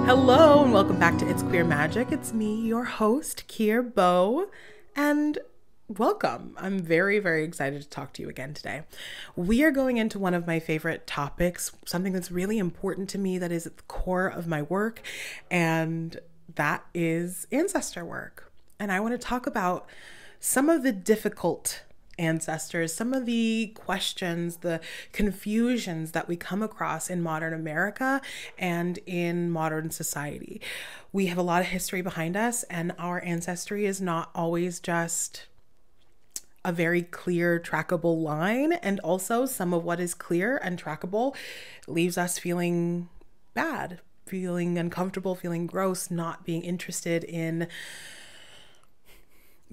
Hello and welcome back to It's Queer Magic. It's me, your host, Kier Bow, and welcome. I'm very, very excited to talk to you again today. We are going into one of my favorite topics, something that's really important to me, that is at the core of my work, and that is ancestor work. And I want to talk about some of the difficult ancestors, some of the questions, the confusions that we come across in modern America and in modern society. We have a lot of history behind us, and our ancestry is not always just a very clear, trackable line. And also some of what is clear and trackable leaves us feeling bad, feeling uncomfortable, feeling gross, not being interested in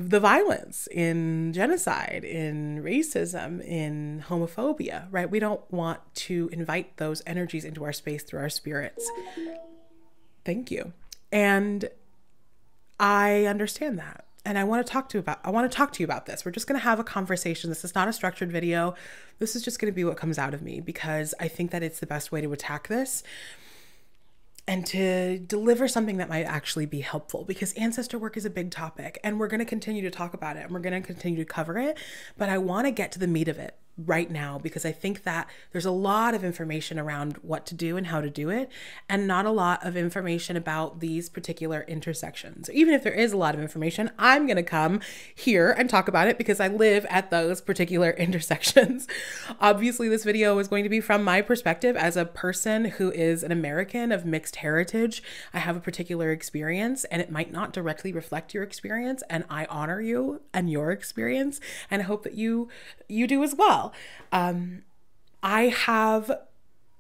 the violence, in genocide, in racism, in homophobia, right? We don't want to invite those energies into our space through our spirits. Thank you. And I understand that. And I want to talk to you about this. We're just going to have a conversation. This is not a structured video. This is just going to be what comes out of me, because I think that it's the best way to attack this and to deliver something that might actually be helpful, because ancestor work is a big topic and we're going to continue to talk about it and we're going to continue to cover it. But I want to get to the meat of it right now, because I think that there's a lot of information around what to do and how to do it, and not a lot of information about these particular intersections. Even if there is a lot of information, I'm going to come here and talk about it because I live at those particular intersections. Obviously, this video is going to be from my perspective as a person who is an American of mixed heritage. I have a particular experience and it might not directly reflect your experience, and I honor you and your experience, and I hope that you do as well. I have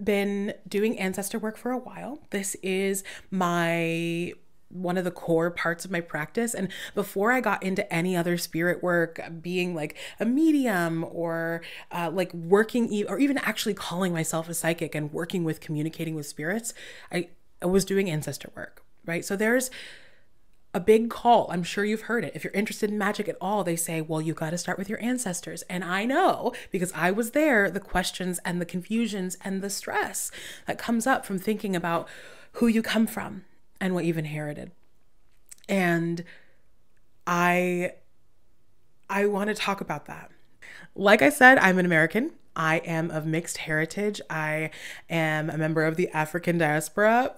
been doing ancestor work for a while. This is one of the core parts of my practice. And before I got into any other spirit work, being like a medium or like working, or even actually calling myself a psychic and working with communicating with spirits, I was doing ancestor work, right? So there's a big call. I'm sure you've heard it. If you're interested in magic at all, they say, well, you got to start with your ancestors. And I know, because I was there, the questions and the confusions and the stress that comes up from thinking about who you come from and what you've inherited. And I want to talk about that. Like I said, I'm an American. I am of mixed heritage. I am a member of the African diaspora,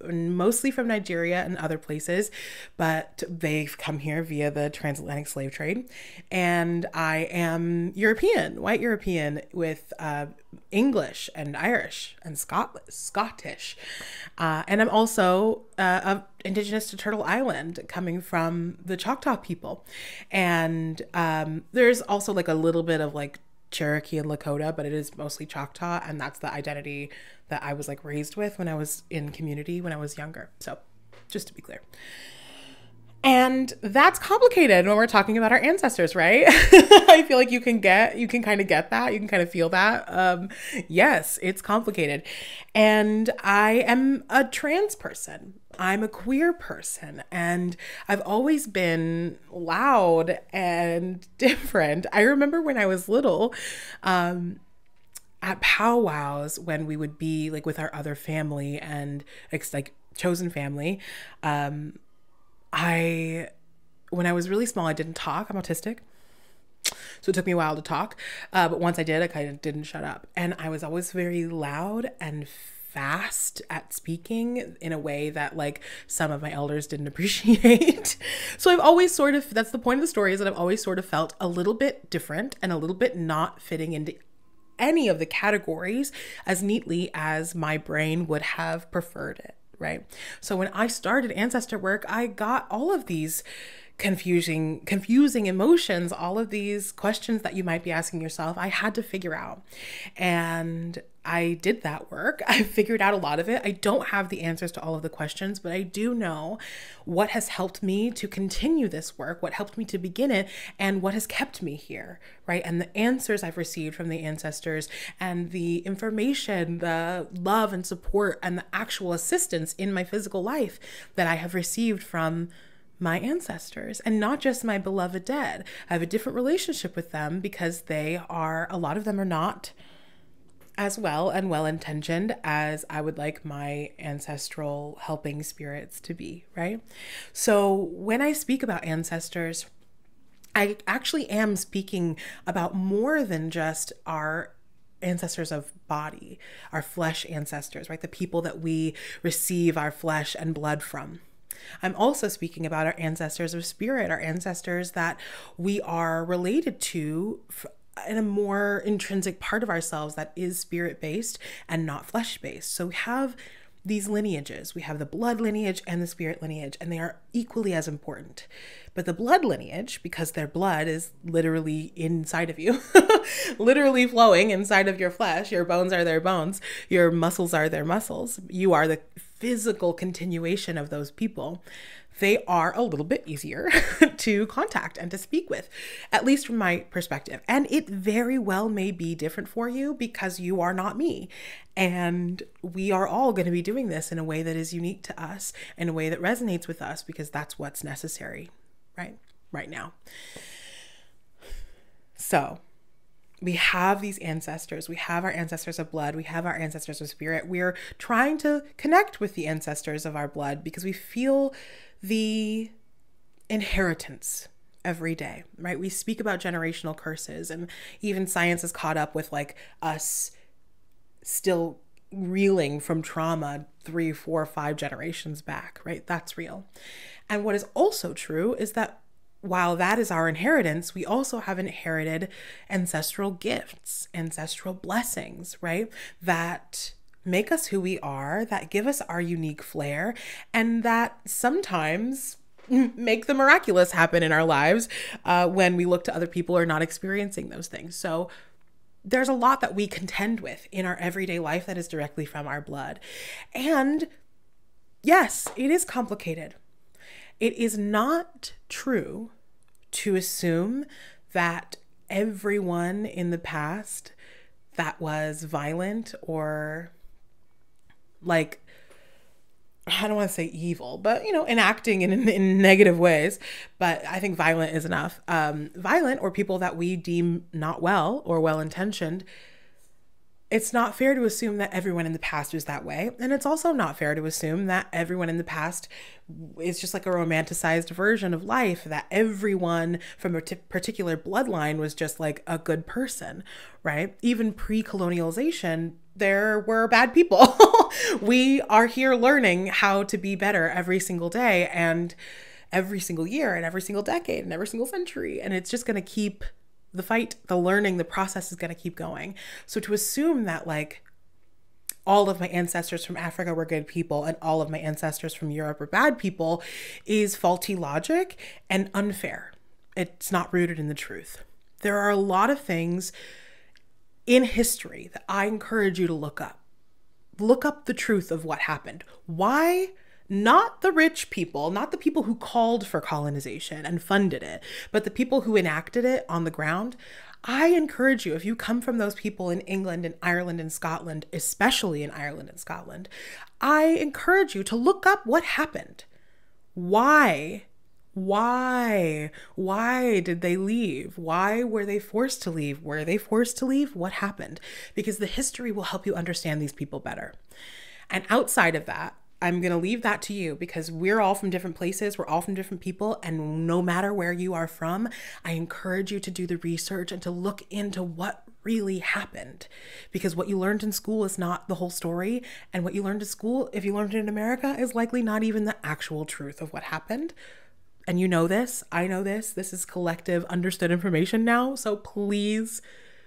mostly from Nigeria and other places, but they've come here via the transatlantic slave trade. And I am European, white European, with English and Irish and Scottish. And I'm also indigenous to Turtle Island, coming from the Choctaw people. And there's also like a little bit of like Cherokee and Lakota, but it is mostly Choctaw, and that's the identity that I was like raised with when I was in community when I was younger. So just to be clear. And that's complicated when we're talking about our ancestors, right? I feel like you can kind of get that. You can kind of feel that. Yes, it's complicated. And I am a trans person. I'm a queer person, and I've always been loud and different. I remember when I was little, at powwows, when we would be like with our other family and like chosen family, when I was really small, I didn't talk. I'm autistic, so it took me a while to talk. But once I did, I kind of didn't shut up. And I was always very loud and fast at speaking in a way that like some of my elders didn't appreciate. So I've always that's the point of the story, is that I've always sort of felt a little bit different and a little bit not fitting into any of the categories as neatly as my brain would have preferred it. Right. So when I started ancestor work, I got all of these confusing emotions, all of these questions that you might be asking yourself, I had to figure out. And I did that work. I figured out a lot of it. I don't have the answers to all of the questions, but I do know what has helped me to continue this work, what helped me to begin it, and what has kept me here, right? And the answers I've received from the ancestors, and the information, the love and support, and the actual assistance in my physical life that I have received from my ancestors, and not just my beloved dead. I have a different relationship with them because a lot of them are not as well and well-intentioned as I would like my ancestral helping spirits to be, right? So when I speak about ancestors, I actually am speaking about more than just our ancestors of body, our flesh ancestors, right? The people that we receive our flesh and blood from. I'm also speaking about our ancestors of spirit, our ancestors that we are related to in a more intrinsic part of ourselves that is spirit-based and not flesh-based. So we have these lineages. We have the blood lineage and the spirit lineage, and they are equally as important. But the blood lineage, because their blood is literally inside of you, literally flowing inside of your flesh, your bones are their bones, your muscles are their muscles, you are the physical continuation of those people. They are a little bit easier to contact and to speak with, at least from my perspective. And it very well may be different for you because you are not me. And we are all going to be doing this in a way that is unique to us, in a way that resonates with us, because that's what's necessary, right now. So we have these ancestors. We have our ancestors of blood. We have our ancestors of spirit. We're trying to connect with the ancestors of our blood because we feel the inheritance every day, right? We speak about generational curses, and even science is caught up with like us still reeling from trauma 3, 4, 5 generations back, right? That's real. And what is also true is that while that is our inheritance, we also have inherited ancestral gifts, ancestral blessings, right? That make us who we are, that give us our unique flair, and that sometimes make the miraculous happen in our lives when we look to other people who are not experiencing those things. So there's a lot that we contend with in our everyday life that is directly from our blood. And yes, it is complicated. It is not true to assume that everyone in the past that was violent or like, I don't want to say evil, but, you know, enacting in negative ways, but I think violent is enough. Violent, or people that we deem not well or well-intentioned, it's not fair to assume that everyone in the past was that way. And it's also not fair to assume that everyone in the past is just like a romanticized version of life, that everyone from a particular bloodline was just like a good person, right? Even pre-colonialization, there were bad people. We are here learning how to be better every single day and every single year and every single decade and every single century. And it's just going to keep the fight, the learning, the process is going to keep going. So to assume that like all of my ancestors from Africa were good people and all of my ancestors from Europe were bad people is faulty logic and unfair. It's not rooted in the truth. There are a lot of things in history that I encourage you to look up. Look up the truth of what happened. Why? Not the rich people, not the people who called for colonization and funded it, but the people who enacted it on the ground. I encourage you, if you come from those people in England and Ireland and Scotland, especially in Ireland and Scotland, I encourage you to look up what happened. Why? Why did they leave? Why were they forced to leave? Were they forced to leave? What happened? Because the history will help you understand these people better. And outside of that, I'm going to leave that to you because we're all from different places. We're all from different people. And no matter where you are from, I encourage you to do the research and to look into what really happened, because what you learned in school is not the whole story. And what you learned in school, if you learned it in America, is likely not even the actual truth of what happened. And you know this, I know this is collective understood information now. So please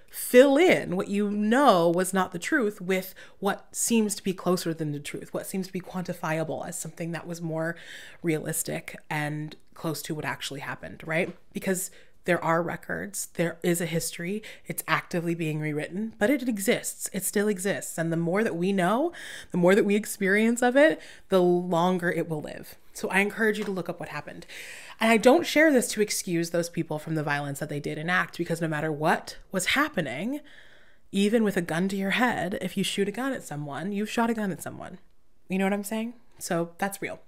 fill in what you know was not the truth with what seems to be closer than the truth, what seems to be quantifiable as something that was more realistic and close to what actually happened, right? Because there are records, there is a history, it's actively being rewritten, but it exists, it still exists. And the more that we know, the more that we experience of it, the longer it will live. So I encourage you to look up what happened. And I don't share this to excuse those people from the violence that they did enact, because no matter what was happening, even with a gun to your head, if you shoot a gun at someone, you've shot a gun at someone. You know what I'm saying? So that's real.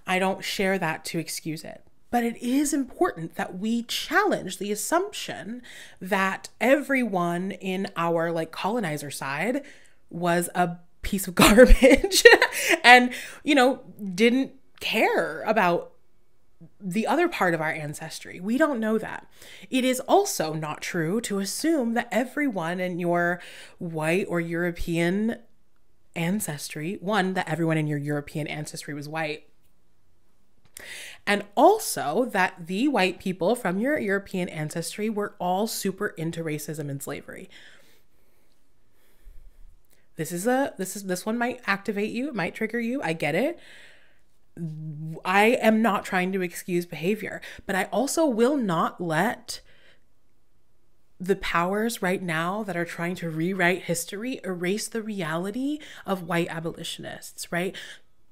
I don't share that to excuse it. But it is important that we challenge the assumption that everyone in our like colonizer side was a piece of garbage and, you know, didn't care about the other part of our ancestry. We don't know that. It is also not true to assume that everyone in your white or European ancestry, one, that everyone in your European ancestry was white, and also that the white people from your European ancestry were all super into racism and slavery. This one might activate you, it might trigger you. I get it. I am not trying to excuse behavior, but I also will not let the powers right now that are trying to rewrite history erase the reality of white abolitionists, right?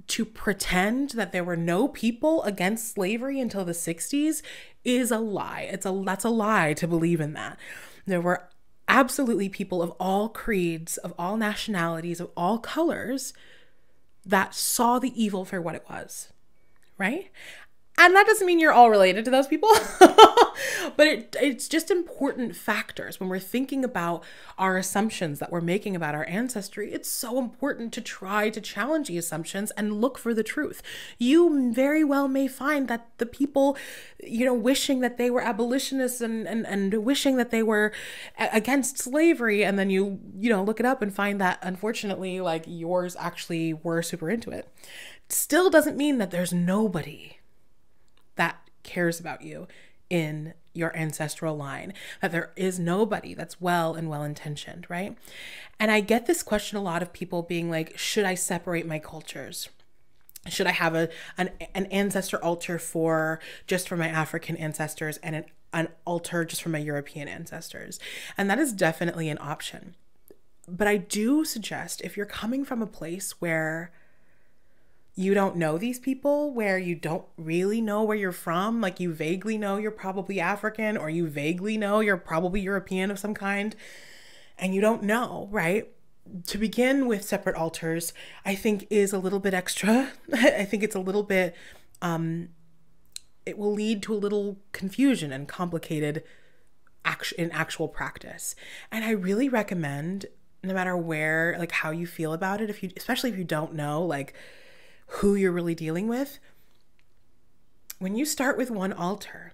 To pretend that there were no people against slavery until the 60s is a lie. That's a lie to believe in that. There were absolutely people of all creeds, of all nationalities, of all colors that saw the evil for what it was, right? And that doesn't mean you're all related to those people, but it's just important factors when we're thinking about our assumptions that we're making about our ancestry. It's so important to try to challenge the assumptions and look for the truth. You very well may find that the people, you know, wishing that they were abolitionists and wishing that they were against slavery, and then you know, look it up and find that unfortunately, like, yours actually were super into it. Still doesn't mean that there's nobody that cares about you in your ancestral line, that there is nobody that's well-intentioned, right? And I get this question a lot of people being like, should I separate my cultures? Should I have an ancestor altar just for my African ancestors and an altar just for my European ancestors? And that is definitely an option. But I do suggest, if you're coming from a place where you don't know these people, where you don't really know where you're from, like you vaguely know you're probably African, or you vaguely know you're probably European of some kind, and you don't know, right? To begin with separate altars, I think is a little bit extra. I think it's a little bit, it will lead to a little confusion and complicated in actual practice. And I really recommend, no matter where, like how you feel about it, especially if you don't know, like, who you're really dealing with, when you start with one altar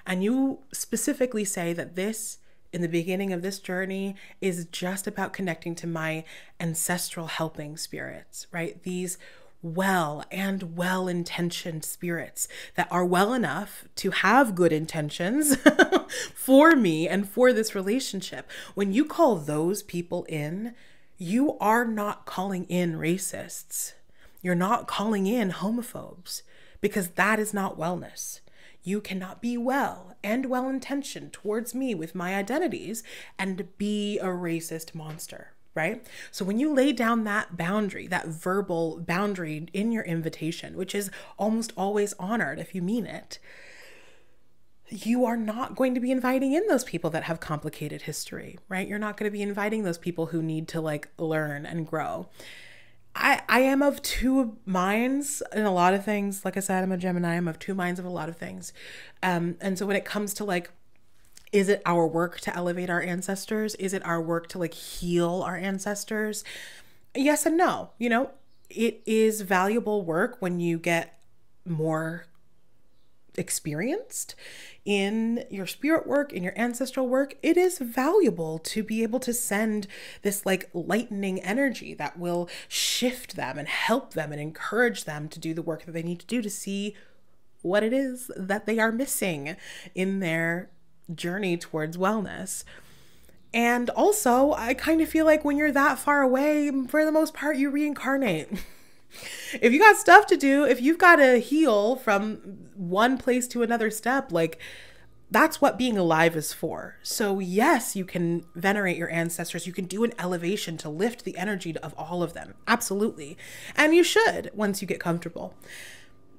and you specifically say that this, in the beginning of this journey, is just about connecting to my ancestral helping spirits, right? These well-intentioned spirits that are well enough to have good intentions for me and for this relationship. When you call those people in, you are not calling in racists. You're not calling in homophobes, because that is not wellness. You cannot be well and well-intentioned towards me with my identities and be a racist monster, right? So when you lay down that boundary, that verbal boundary in your invitation, which is almost always honored if you mean it, you are not going to be inviting in those people that have complicated history, right? You're not going to be inviting those people who need to like learn and grow. I am of two minds in a lot of things. Like I said, I'm a Gemini. I'm of two minds of a lot of things. And so when it comes to like, is it our work to elevate our ancestors? Is it our work to like heal our ancestors? Yes and no. You know, it is valuable work when you get more experienced in your spirit work, in your ancestral work. It is valuable to be able to send this like lightening energy that will shift them and help them and encourage them to do the work that they need to do to see what it is that they are missing in their journey towards wellness. And also, I kind of feel like when you're that far away, for the most part, you reincarnate. If you got stuff to do, if you've got to heal from one place to another step, like that's what being alive is for. So yes, you can venerate your ancestors. You can do an elevation to lift the energy of all of them. Absolutely. And you should once you get comfortable.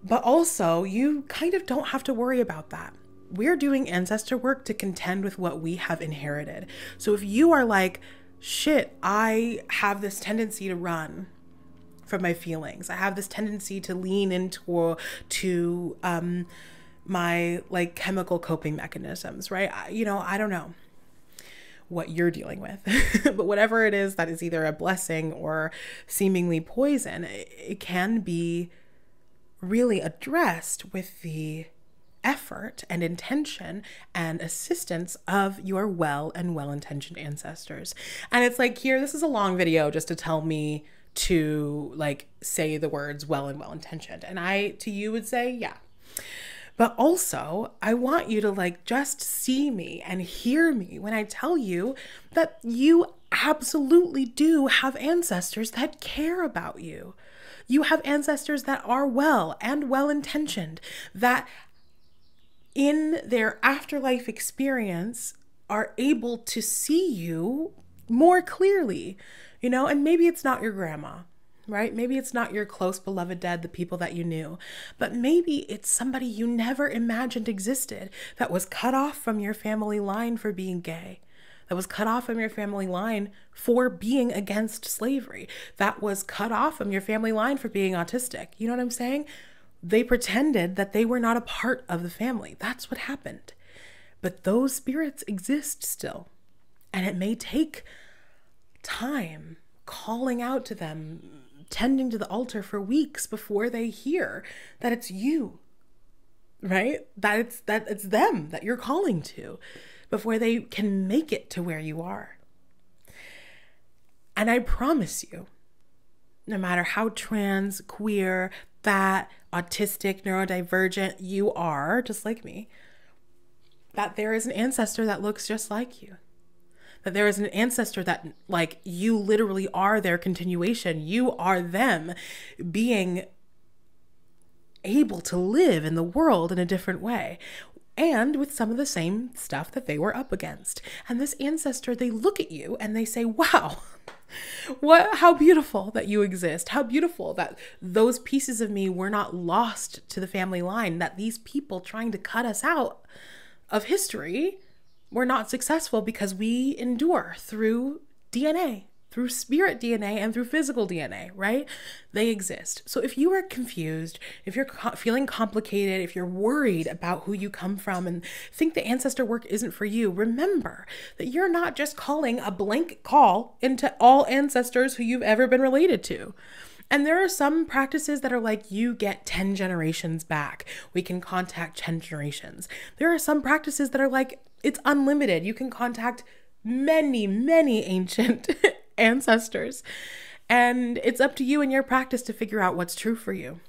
But also you kind of don't have to worry about that. We're doing ancestor work to contend with what we have inherited. So if you are like, shit, I have this tendency to run from my feelings. I have this tendency to lean into my like chemical coping mechanisms, right? I don't know what you're dealing with, but whatever it is that is either a blessing or seemingly poison, it can be really addressed with the effort and intention and assistance of your well and well-intentioned ancestors. And it's like, here, this is a long video just to tell me to like say the words well and well-intentioned. And I, to you, would say, yeah. But also, I want you to like just see me and hear me when I tell you that you absolutely do have ancestors that care about you. You have ancestors that are well and well-intentioned, that in their afterlife experience are able to see you more clearly, and maybe it's not your grandma, right? Maybe it's not your close beloved dead, the people that you knew, but maybe it's somebody you never imagined existed that was cut off from your family line for being gay, that was cut off from your family line for being against slavery, that was cut off from your family line for being autistic. You know what I'm saying? They pretended that they were not a part of the family. That's what happened. But those spirits exist still. And it may take time calling out to them, tending to the altar for weeks before they hear that it's you, right? That it's them that you're calling to before they can make it to where you are. And I promise you, no matter how trans, queer, fat, autistic, neurodivergent you are, just like me, that there is an ancestor that looks just like you. That there is an ancestor that, like, you literally are their continuation. You are them being able to live in the world in a different way, and with some of the same stuff that they were up against. And this ancestor, they look at you and they say, wow, how beautiful that you exist. How beautiful that those pieces of me were not lost to the family line, that these people trying to cut us out of history were not successful because we endure through DNA, through spirit DNA and through physical DNA, right? They exist. So if you are confused, if you're feeling complicated, if you're worried about who you come from and think the ancestor work isn't for you, remember that you're not just calling a blanket call into all ancestors who you've ever been related to. And there are some practices that are like, you get 10 generations back. We can contact 10 generations. There are some practices that are like, it's unlimited. You can contact many, many ancient ancestors. And it's up to you in your practice to figure out what's true for you,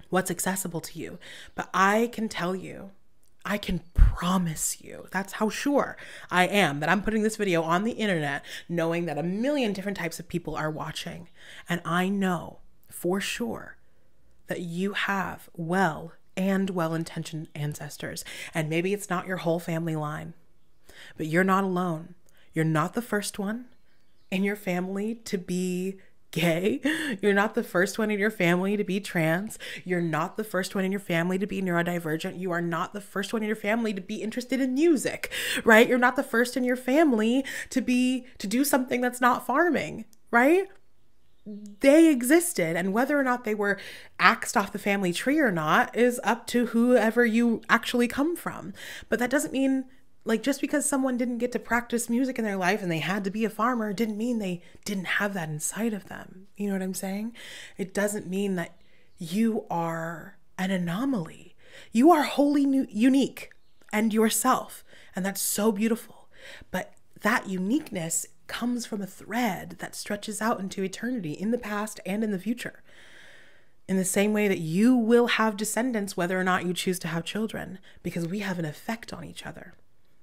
what's accessible to you. But I can tell you, I can promise you, that's how sure I am that I'm putting this video on the internet, knowing that a million different types of people are watching. And I know for sure that you have well and well-intentioned ancestors. And maybe it's not your whole family line, but you're not alone. You're not the first one in your family to be gay. You're not the first one in your family to be trans. You're not the first one in your family to be neurodivergent. You are not the first one in your family to be interested in music, right? You're not the first in your family to do something that's not farming, right? They existed, and whether or not they were axed off the family tree or not is up to whoever you actually come from. But that doesn't mean, like, just because someone didn't get to practice music in their life and they had to be a farmer didn't mean they didn't have that inside of them. You know what I'm saying? It doesn't mean that you are an anomaly. You are wholly unique and yourself, and that's so beautiful. But that uniqueness comes from a thread that stretches out into eternity, in the past and in the future. In the same way that you will have descendants whether or not you choose to have children, because we have an effect on each other.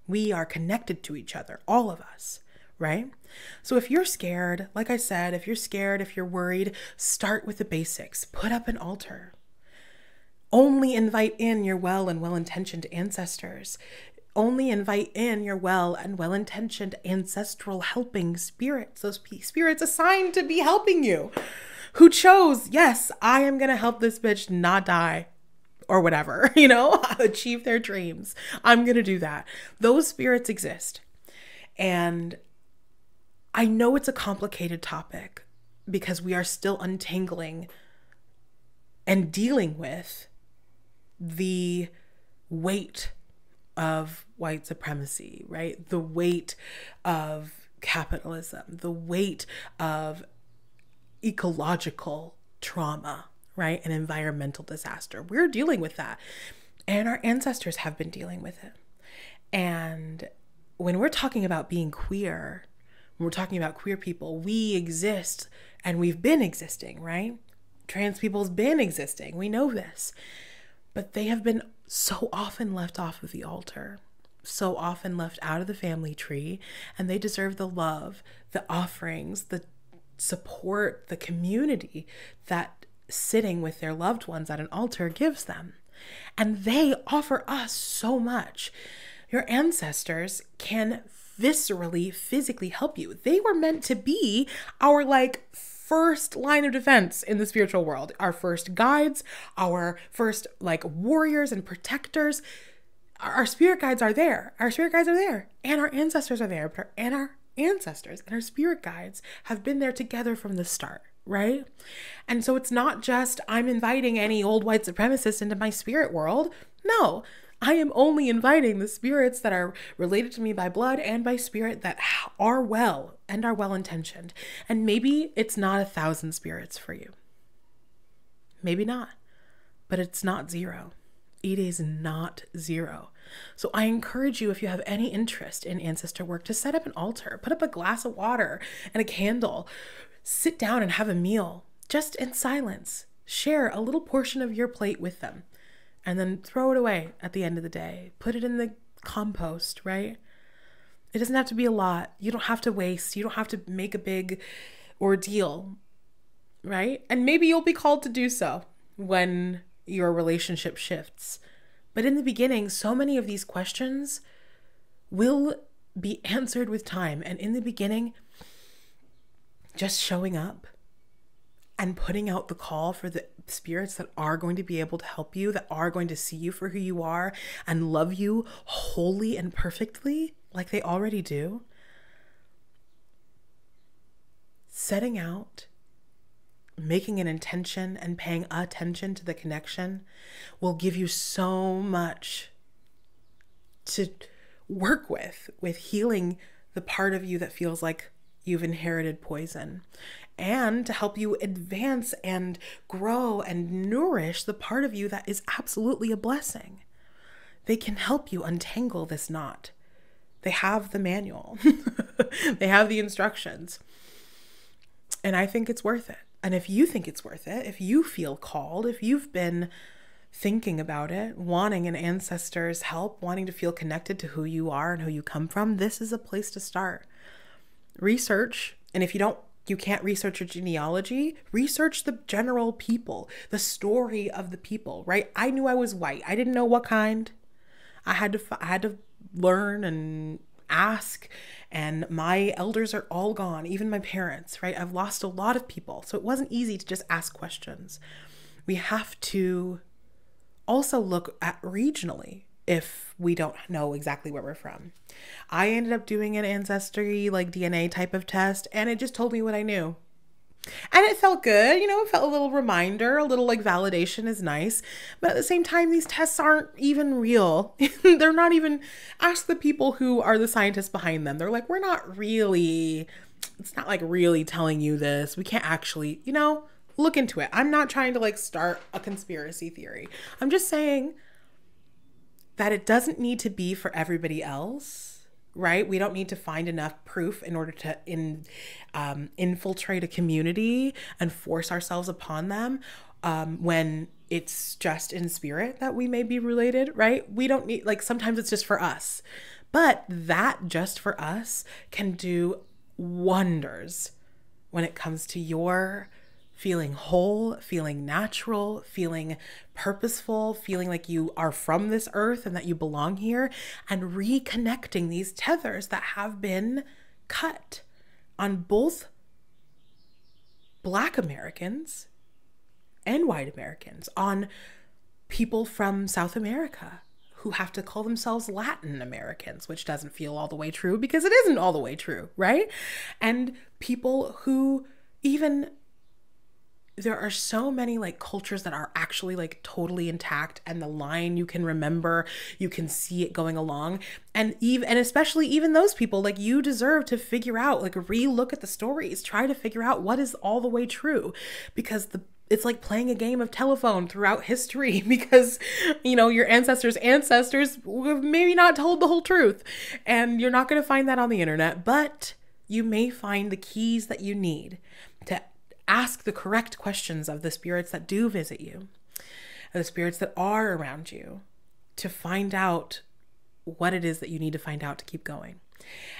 We are connected to each other, all of us, right? So if you're scared, like I said, if you're worried, start with the basics. Put up an altar. Only invite in your well and well-intentioned ancestors. Only invite in your well and well-intentioned ancestral helping spirits, those spirits assigned to be helping you, who chose, yes, I am going to help this bitch not die or whatever, achieve their dreams. I'm going to do that. Those spirits exist. And I know it's a complicated topic because we are still untangling and dealing with the weight of white supremacy, right? The weight of capitalism, the weight of ecological trauma, right? And environmental disaster. We're dealing with that. And our ancestors have been dealing with it. And when we're talking about being queer, when we're talking about queer people, we exist and we've been existing, right? Trans people's been existing. We know this. But they have been so often left off of the altar, so often left out of the family tree, and they deserve the love, the offerings, the support, the community that sitting with their loved ones at an altar gives them. And they offer us so much. Your ancestors can viscerally, physically help you. They were meant to be our first line of defense in the spiritual world, our first guides, our first warriors and protectors. Our spirit guides are there. Our spirit guides are there. And our ancestors are there. And our ancestors and our spirit guides have been there together from the start, right? And so it's not just I'm inviting any old white supremacist into my spirit world. No, I am only inviting the spirits that are related to me by blood and by spirit that are well and are well-intentioned. And maybe it's not 1,000 spirits for you. Maybe not, but it's not zero. It is not zero. So I encourage you, if you have any interest in ancestor work, to set up an altar, put up a glass of water and a candle, sit down and have a meal just in silence. Share a little portion of your plate with them and then throw it away at the end of the day. Put it in the compost, right? It doesn't have to be a lot. You don't have to waste. You don't have to make a big ordeal, right? And maybe you'll be called to do so when your relationship shifts. But in the beginning, so many of these questions will be answered with time. And in the beginning, just showing up and putting out the call for the spirits that are going to be able to help you, that are going to see you for who you are and love you wholly and perfectly like they already do. Setting out, making an intention and paying attention to the connection will give you so much to work with healing the part of you that feels like you've inherited poison, and to help you advance and grow and nourish the part of you that is absolutely a blessing. They can help you untangle this knot. They have the manual. They have the instructions. And I think it's worth it. And if you think it's worth it, if you feel called, if you've been thinking about it, wanting an ancestor's help, wanting to feel connected to who you are and who you come from, this is a place to start. Research. And if you can't research your genealogy, research the general people, the story of the people, right? I knew I was white. I didn't know what kind. I had to learn and ask, and my elders are all gone, even my parents, right? I've lost a lot of people. So it wasn't easy to just ask questions. We have to also look at regionally if we don't know exactly where we're from. I ended up doing an ancestry DNA type of test, and it just told me what I knew. And it felt good, it felt a little reminder, a little validation is nice. But at the same time, these tests aren't even real. They're not even, ask the people who are the scientists behind them. They're like, we're not really, it's not really telling you this. We can't actually, look into it. I'm not trying to start a conspiracy theory. I'm just saying that it doesn't need to be for everybody else. Right? We don't need to find enough proof in order to infiltrate a community and force ourselves upon them when it's just in spirit that we may be related, right? We don't need, sometimes it's just for us. But that just for us can do wonders when it comes to your feeling whole, feeling natural, feeling purposeful, feeling like you are from this earth and that you belong here, and reconnecting these tethers that have been cut on both Black Americans and white Americans, on people from South America who have to call themselves Latin Americans, which doesn't feel all the way true because it isn't all the way true, right? And people who even there are so many like cultures that are actually like totally intact, and the line you can remember, you can see it going along. And especially even those people, like, you deserve to figure out, like, re-look at the stories, try to figure out what is all the way true, because it's like playing a game of telephone throughout history, because, you know, your ancestors have maybe not told the whole truth, and you're not going to find that on the internet, but you may find the keys that you need to ask the correct questions of the spirits that do visit you, the spirits that are around you, to find out what it is that you need to find out to keep going.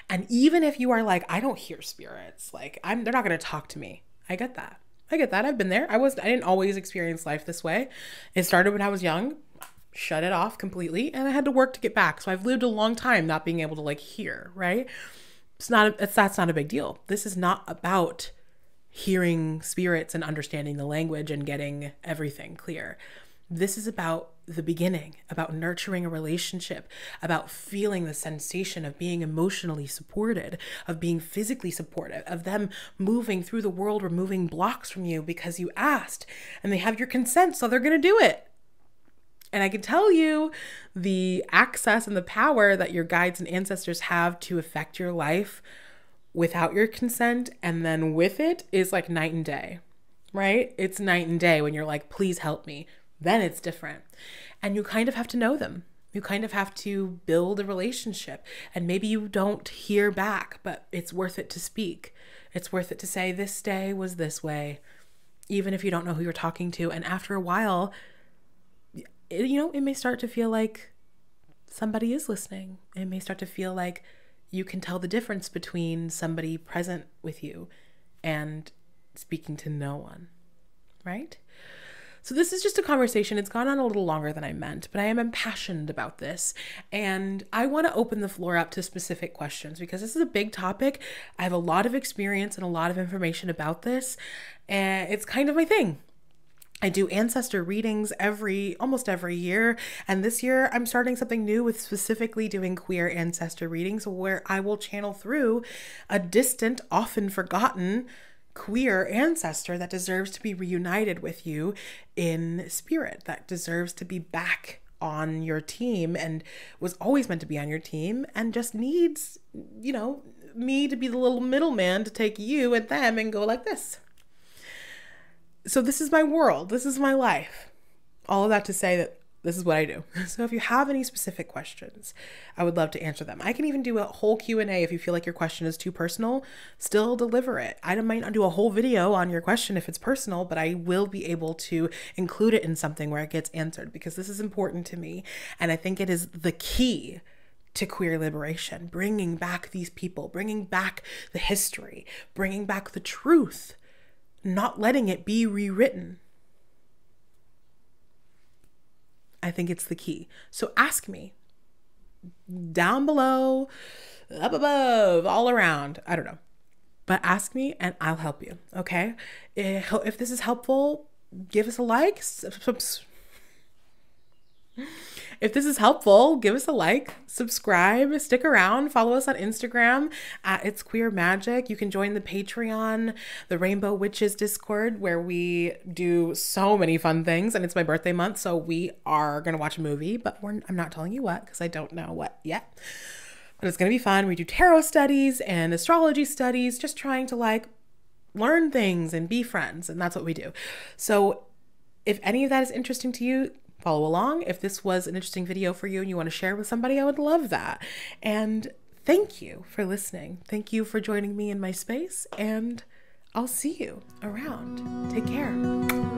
And even if you are like, I don't hear spirits, like, they're not going to talk to me. I get that. I've been there. I didn't always experience life this way. It started when I was young, shut it off completely, and I had to work to get back. So I've lived a long time not being able to like hear, right? That's not a big deal. This is not about hearing spirits and understanding the language and getting everything clear. This is about the beginning, about nurturing a relationship, about feeling the sensation of being emotionally supported, of being physically supported, of them moving through the world, removing blocks from you because you asked and they have your consent, so they're going to do it. And I can tell you, the access and the power that your guides and ancestors have to affect your life without your consent and then with it is like night and day, right? It's night and day when you're like, please help me. Then it's different. And you kind of have to know them. You kind of have to build a relationship. And maybe you don't hear back, but it's worth it to speak. It's worth it to say, this day was this way, even if you don't know who you're talking to. And after a while, it may start to feel like somebody is listening. It may start to feel like you can tell the difference between somebody present with you and speaking to no one, right? So this is just a conversation. It's gone on a little longer than I meant, but I am impassioned about this. And I want to open the floor up to specific questions because this is a big topic. I have a lot of experience and a lot of information about this, and it's kind of my thing. I do ancestor readings almost every year. And this year I'm starting something new with specifically doing queer ancestor readings, where I will channel through a distant, often forgotten queer ancestor that deserves to be reunited with you in spirit, that deserves to be back on your team and was always meant to be on your team and just needs, me to be the little middleman to take you and them and go like this. So this is my world. This is my life. All of that to say that this is what I do. So if you have any specific questions, I would love to answer them. I can even do a whole Q&A if you feel like your question is too personal. Still deliver it. I might not do a whole video on your question if it's personal, but I will be able to include it in something where it gets answered because this is important to me. And I think it is the key to queer liberation, bringing back these people, bringing back the history, bringing back the truth, not letting it be rewritten. I think it's the key. So ask me down below, up above, all around. I don't know. But ask me and I'll help you. Okay? If this is helpful, give us a like. If this is helpful, give us a like, subscribe, stick around, follow us on Instagram at It's Queer Magic. You can join the Patreon, the Rainbow Witches Discord, where we do so many fun things. And it's my birthday month, so we are going to watch a movie, but I'm not telling you what because I don't know what yet. But it's going to be fun. We do tarot studies and astrology studies, just trying to learn things and be friends. And that's what we do. So if any of that is interesting to you, follow along. If this was an interesting video for you and you want to share with somebody, I would love that. And thank you for listening. Thank you for joining me in my space, and I'll see you around. Take care.